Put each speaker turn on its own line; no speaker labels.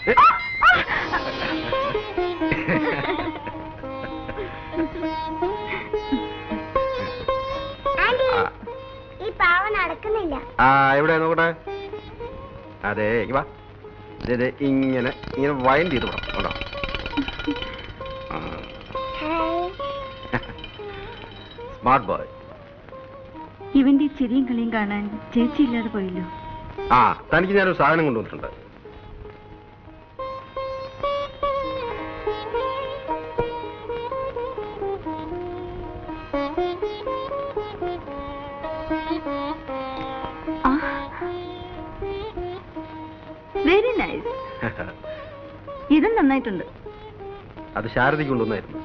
ഈ പാവ നടക്കുന്നില്ല.
എവിടെ നോക്കട്ടെ. അതെ വാ, ഇങ്ങനെ ഇങ്ങനെ വൈൻഡ് ചെയ്ത് വിടാം. Smart boy.
ഇവന്റെ ചിരിയും കളിയും കാണാൻ ചേച്ചി ഇല്ലാതെ പോയല്ലോ.
തനിക്ക് ഞാനൊരു സാധനം കൊണ്ടുവന്നിട്ടുണ്ട്.
Very nice. ഇത് നന്നായിട്ടുണ്ട്.
അത് ശാരദയ്ക്ക് കൊണ്ടുവന്നായിരുന്നു.